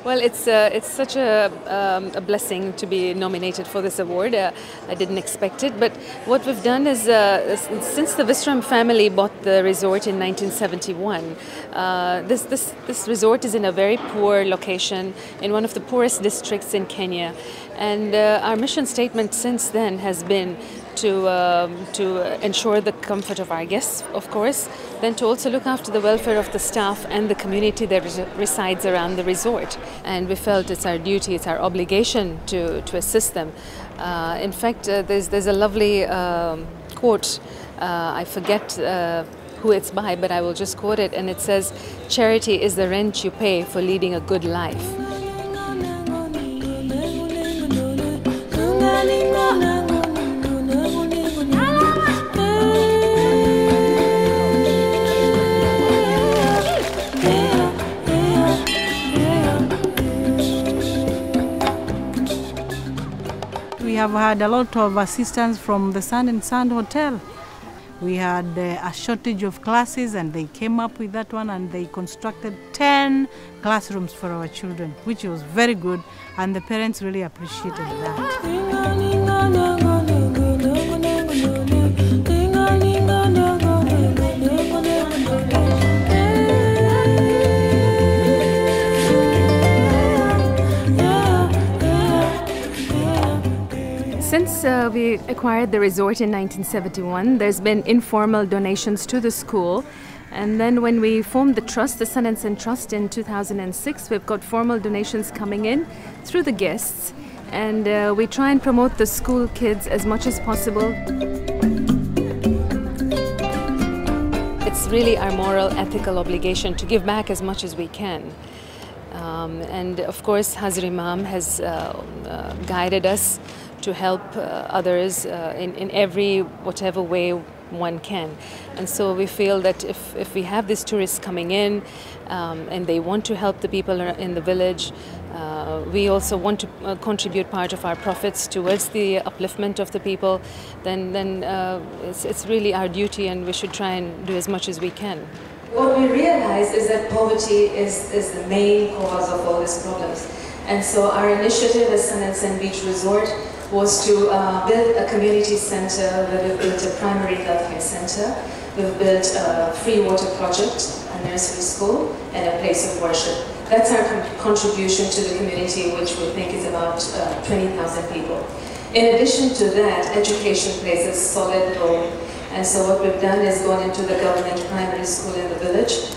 Well, it's such a blessing to be nominated for this award. I didn't expect it, but what we've done is since the Visram family bought the resort in 1971, this resort is in a very poor location in one of the poorest districts in Kenya, and our mission statement since then has been to ensure the comfort of our guests, of course, then to also look after the welfare of the staff and the community that resides around the resort. And we felt it's our duty, it's our obligation to assist them. In fact, there's a lovely quote, I forget who it's by, but I will just quote it, and it says, "Charity is the rent you pay for leading a good life." We have had a lot of assistance from the Sand and Sand Hotel. We had a shortage of classes, and they came up with that one, and they constructed 10 classrooms for our children, which was very good, and the parents really appreciated that. Since we acquired the resort in 1971, there's been informal donations to the school. And then when we formed the trust, the Sun and Sun Trust in 2006, we've got formal donations coming in through the guests. And we try and promote the school kids as much as possible. It's really our moral, ethical obligation to give back as much as we can. And of course, Hazrat Imam has guided us to help others in every whatever way one can. And so we feel that if we have these tourists coming in and they want to help the people in the village, we also want to contribute part of our profits towards the upliftment of the people, then it's really our duty, and we should try and do as much as we can. What we realize is that poverty is the main cause of all these problems. And so our initiative as Sun and Sun Beach Resort was to build a community center where we've built a primary healthcare center, we've built a free water project, a nursery school, and a place of worship. That's our contribution to the community, which we think is about 20,000 people. In addition to that, education plays a solid role. And so what we've done is gone into the government primary school in the village,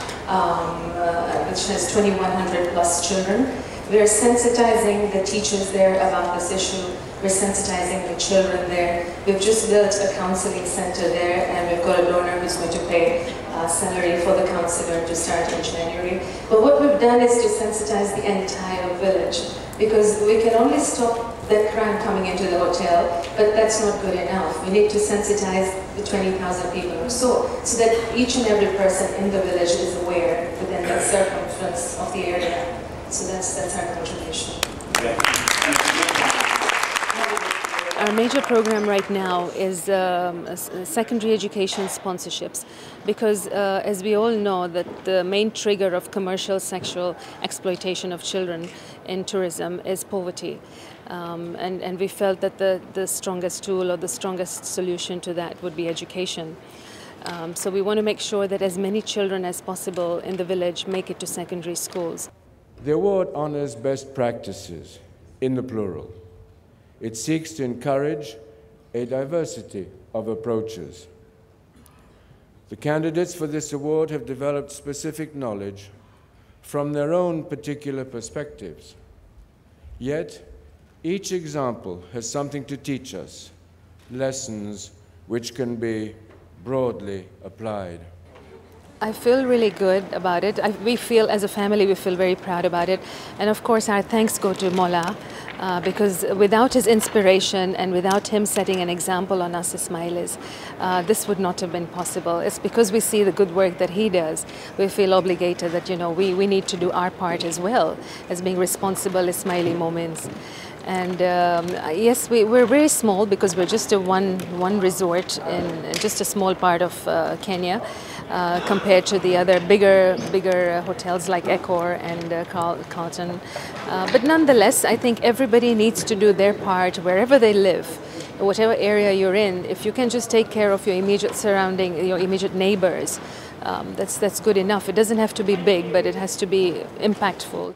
which has 2,100 plus children. We're sensitizing the teachers there about this issue. We're sensitizing the children there. We've just built a counseling center there, and we've got a donor who's going to pay salary for the counselor to start in January. But what we've done is to sensitize the entire village, because we can only stop that crime coming into the hotel, but that's not good enough. We need to sensitize the 20,000 people or so that each and every person in the village is aware within the circumference of the area. So that's our contribution. Our major program right now is secondary education sponsorships, because as we all know that the main trigger of commercial sexual exploitation of children in tourism is poverty. And we felt that the strongest tool or the strongest solution to that would be education. So we want to make sure that as many children as possible in the village make it to secondary schools. The award honors best practices in the plural. It seeks to encourage a diversity of approaches. The candidates for this award have developed specific knowledge from their own particular perspectives. Yet, each example has something to teach us, lessons which can be broadly applied. I feel really good about it. We feel, as a family, we feel very proud about it. And of course, our thanks go to Mola, because without his inspiration and without him setting an example on us Ismailis, this would not have been possible. It's because we see the good work that he does. We feel obligated that, we need to do our part as well as being responsible Ismaili moments. And yes, we're very small because we're just a one resort in just a small part of Kenya, compared to the other bigger hotels like Accor and Carlton. But nonetheless, I think everybody needs to do their part wherever they live, whatever area you're in. If you can just take care of your immediate surrounding, your immediate neighbors, that's good enough. It doesn't have to be big, but it has to be impactful.